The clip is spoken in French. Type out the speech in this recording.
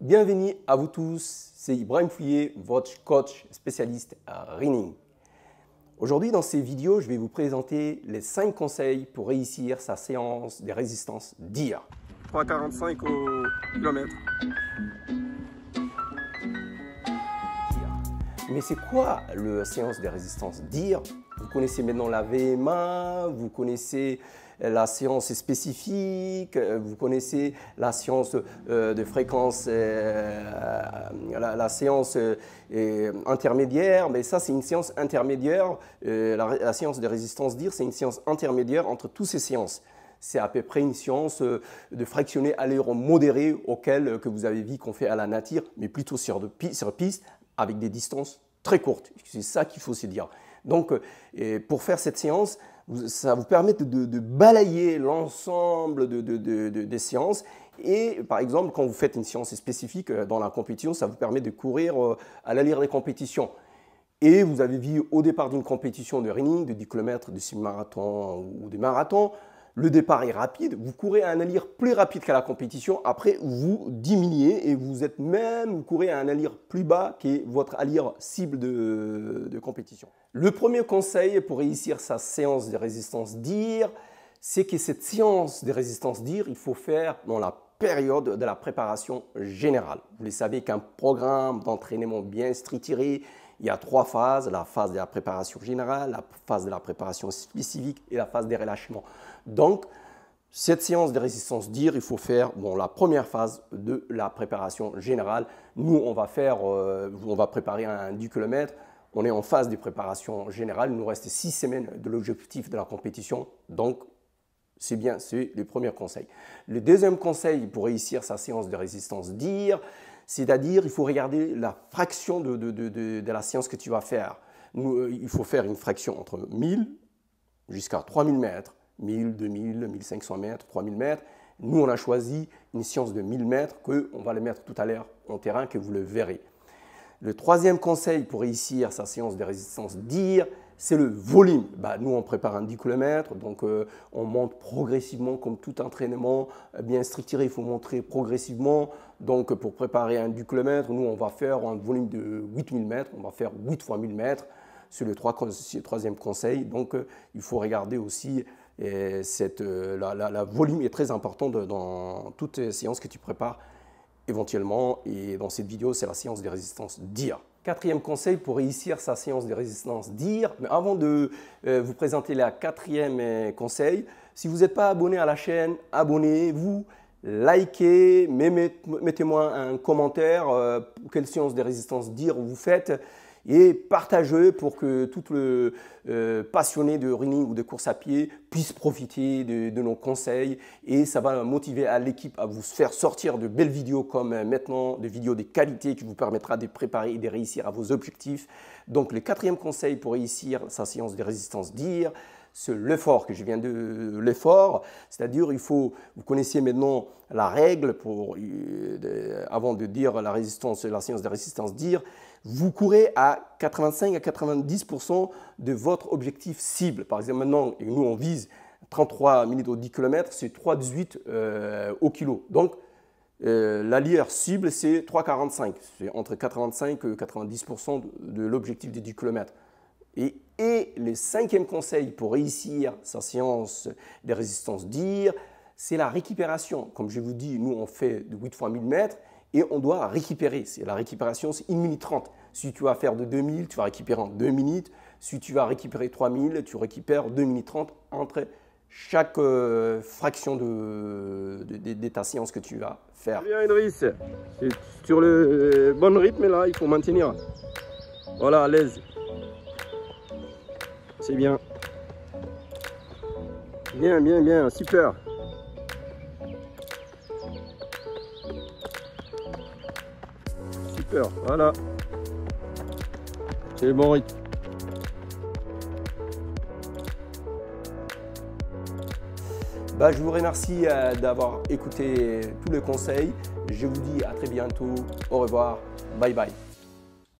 Bienvenue à vous tous, c'est Ibrahim Fouillé, votre coach spécialiste à running. Aujourd'hui, dans ces vidéos, je vais vous présenter les 5 conseils pour réussir sa séance de résistance DIR. 3,45 au kilomètre. Mais c'est quoi la séance de résistance DIR? Vous connaissez maintenant la VMA, vous connaissez la séance spécifique, vous connaissez la séance de fréquence, la séance intermédiaire, mais ça c'est une séance intermédiaire. La séance de résistance DIR, c'est une séance intermédiaire entre toutes ces séances. C'est à peu près une séance de fractionné allure modérée auquel que vous avez vu qu'on fait à la nature, mais plutôt sur piste avec des distances très courtes. C'est ça qu'il faut se dire. Donc, pour faire cette séance, ça vous permet de balayer l'ensemble des séances. Et par exemple, quand vous faites une séance spécifique dans la compétition, ça vous permet de courir à l'allure des compétitions. Et vous avez vu au départ d'une compétition de running, de 10 km, de semi-marathon ou de marathon, le départ est rapide, vous courez à un allure plus rapide qu'à la compétition. Après, vous diminuez et vous courez à un allure plus bas qui est votre allure cible de compétition. Le premier conseil pour réussir sa séance de résistance DIR, c'est que cette séance de résistance DIR, il faut faire dans la période de la préparation générale. Vous le savez qu'un programme d'entraînement bien structuré, il y a 3 phases, la phase de la préparation générale, la phase de la préparation spécifique et la phase des relâchements. Donc, cette séance de résistance DIR, il faut faire dans la première phase de la préparation générale. Nous, on va préparer un 10 km. On est en phase de préparation générale. Il nous reste 6 semaines de l'objectif de la compétition. Donc, c'est bien, c'est le premier conseil. Le deuxième conseil pour réussir sa séance de résistance DIR, c'est-à-dire il faut regarder la fraction de la séance que tu vas faire. Il faut faire une fraction entre 1000 jusqu'à 3000 mètres. 1000, 2000, 1500 mètres, 3000 mètres. Nous, on a choisi une séance de 1000 mètres qu'on va le mettre tout à l'heure en terrain, que vous le verrez. Le troisième conseil pour réussir sa séance de résistance DIR, c'est le volume. Nous, on prépare un 10 km, donc on monte progressivement comme tout entraînement bien structuré. Il faut monter progressivement. Donc, pour préparer un 10 km, nous, on va faire un volume de 8000 mètres. On va faire 8 fois 1000 mètres. C'est le troisième conseil. Donc, il faut regarder aussi la volume est très important dans toutes les séances que tu prépares éventuellement. Et dans cette vidéo, c'est la séance de résistance DIR. Quatrième conseil pour réussir sa séance de résistance DIR. Mais avant de vous présenter la quatrième conseil, si vous n'êtes pas abonné à la chaîne, abonnez-vous, likez, mettez-moi un commentaire quelle séance de résistance DIR vous faites. Et partagez pour que tout le passionné de running ou de course à pied puisse profiter de nos conseils. Et ça va motiver à l'équipe à vous faire sortir de belles vidéos comme maintenant, des vidéos de qualité qui vous permettra de préparer et de réussir à vos objectifs. Donc le quatrième conseil pour réussir sa séance de résistance DIR, c'est l'effort que je viens de l'effort, c'est-à-dire vous connaissez maintenant la règle avant de dire la séance de résistance DIR, vous courez à 85 à 90% de votre objectif cible. Par exemple, maintenant, nous on vise 33 minutes au 10 km, c'est 3,18 au kilo. Donc, l'allure cible, c'est 3,45. C'est entre 85 et 90% de l'objectif des 10 km. Et le cinquième conseil pour réussir sa séance de résistance DIR, c'est la récupération. Comme je vous dis, nous on fait de 8 fois 1000 mètres et on doit récupérer. La récupération, c'est 1 minute 30. Si tu vas faire de 2000, tu vas récupérer en 2 minutes. Si tu vas récupérer 3000, tu récupères 2 minutes 30 entre chaque fraction de ta séance que tu vas faire. Bien, Idriss, sur le bon rythme là, il faut maintenir. Voilà, à l'aise. C'est bien. Bien, bien, bien, super. Super, voilà. C'est le bon rythme. Je vous remercie d'avoir écouté tous les conseils. Je vous dis à très bientôt. Au revoir. Bye bye.